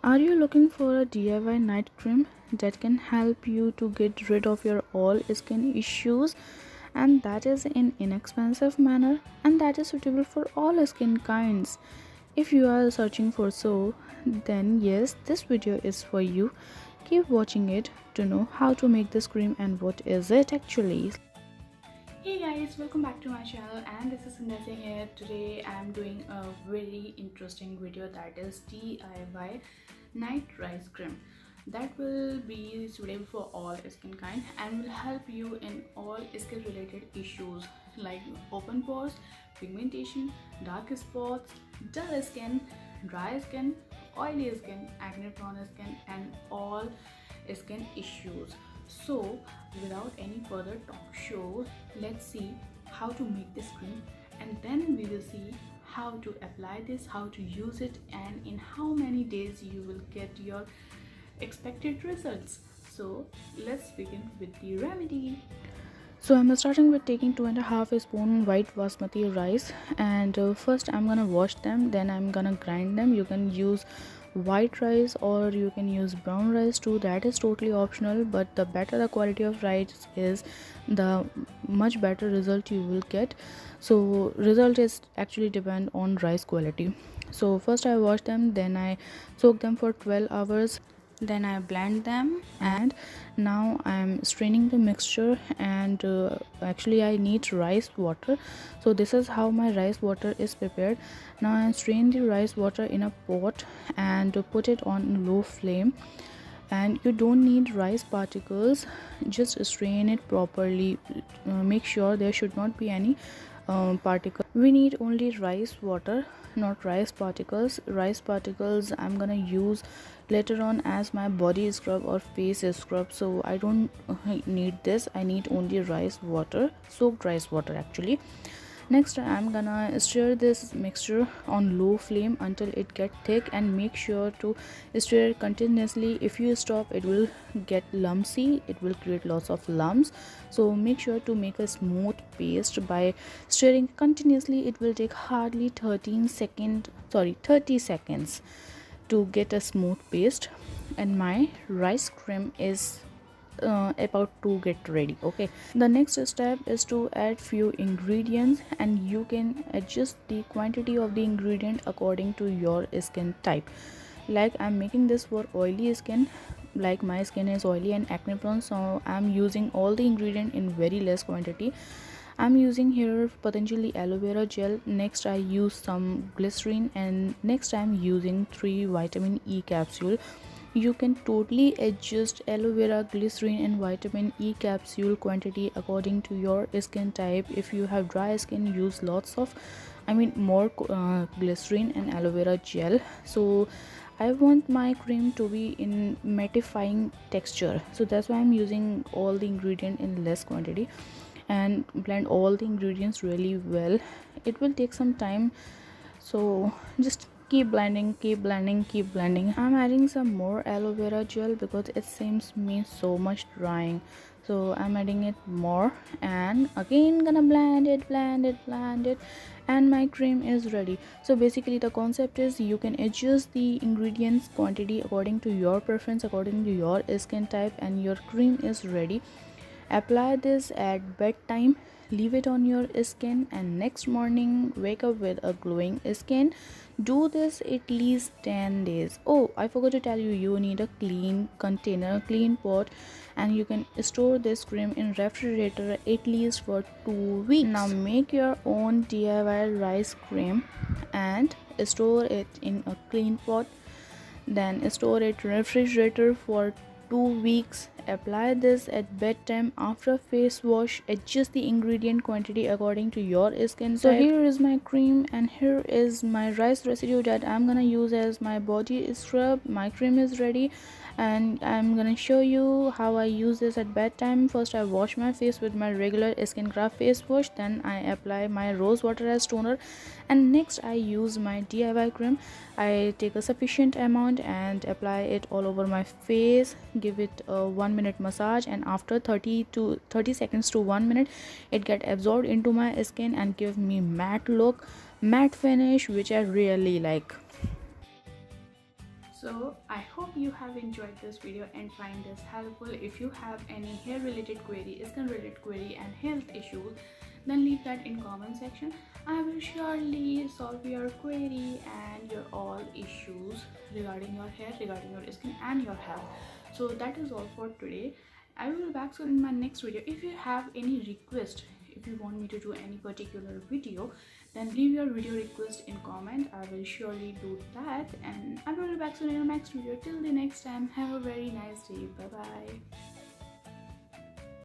Are you looking for a DIY night cream that can help you to get rid of your all skin issues, and that is in inexpensive manner and that is suitable for all skin kinds? If you are searching for so, then yes, this video is for you. Keep watching it to know how to make this cream and what is it actually. Hey guys, welcome back to my channel, and this is Sandhya Singh here. Today I am doing a very interesting video, that is DIY night rice cream that will be suitable for all skin kind and will help you in all skin related issues like open pores, pigmentation, dark spots, dull skin, dry skin, oily skin, acne prone skin, and all skin issues. So without any further talk show, let's see how to make this cream, and then we will see how to apply this, how to use it, and in how many days you will get your expected results. So let's begin with the remedy. So I'm starting with taking 2.5 spoon white basmati rice, and first I'm gonna wash them, then I'm gonna grind them. You can use white rice or you can use brown rice too, that is totally optional, but the better the quality of rice is, the much better result you will get. So result is actually depend on rice quality. So first I wash them, then I soak them for 12 hours, then I blend them, and now I'm straining the mixture, and actually I need rice water. So this is how my rice water is prepared. Now I strain the rice water in a pot and put it on low flame, and you don't need rice particles, just strain it properly. Make sure there should not be any particle. We need only rice water, not rice particles. Rice particles I'm gonna use later on as my body scrub or face scrub, so I don't need this. I need only rice water, soaked rice water actually. Next I'm gonna stir this mixture on low flame until it get thick, and make sure to stir it continuously. If you stop, it will get lumpy, it will create lots of lumps. So make sure to make a smooth paste by stirring continuously. It will take hardly 30 seconds to get a smooth paste, and my rice cream is about to get ready. Okay, the next step is to add few ingredients, and you can adjust the quantity of the ingredient according to your skin type. Like I'm making this for oily skin, like my skin is oily and acne prone, so I'm using all the ingredient in very less quantity. I'm using here Patanjali aloe vera gel, next I use some glycerin, and next I'm using 3 vitamin E capsule. You can totally adjust aloe vera, glycerin, and vitamin E capsule quantity according to your skin type. If you have dry skin, use lots of, more glycerin and aloe vera gel. So I want my cream to be in mattifying texture, so that's why I'm using all the ingredient in less quantity, and blend all the ingredients really well. It will take some time, so just keep blending, keep blending, keep blending. I'm adding some more aloe vera gel because it seems me so much drying, so I'm adding it more, and again gonna blend it, blend it, blend it, and my cream is ready. So basically the concept is you can adjust the ingredients quantity according to your preference, according to your skin type, and your cream is ready. Apply this at bedtime, leave it on your skin, and next morning wake up with a glowing skin. Do this at least 10 days. Oh, I forgot to tell you, you need a clean container, clean pot, and you can store this cream in refrigerator at least for 2 weeks. Now make your own DIY rice cream and store it in a clean pot, then store it refrigerator for 2 weeks. Apply this at bedtime after face wash. Adjust the ingredient quantity according to your skin type. So here is my cream, and here is my rice residue that I'm gonna use as my body scrub. My cream is ready, and I'm gonna show you how I use this at bedtime. First I wash my face with my regular Skin Craft face wash, then I apply my rose water as toner, and next I use my DIY cream. I take a sufficient amount and apply it all over my face, give it a 1-minute massage, and after 30 seconds to 1 minute it get absorbed into my skin and give me matte look, matte finish, which I really like. So I hope you have enjoyed this video and find this helpful. If you have any hair related query, skin related query and health issues, then leave that in comment section. I will surely solve your query and your all issues regarding your hair, regarding your skin and your health. So that is all for today. I will be back soon in my next video. If you have any request, if you want me to do any particular video, then leave your video request in comment. I will surely do that, and I will be back soon in the next video. Till the next time, have a very nice day. Bye bye.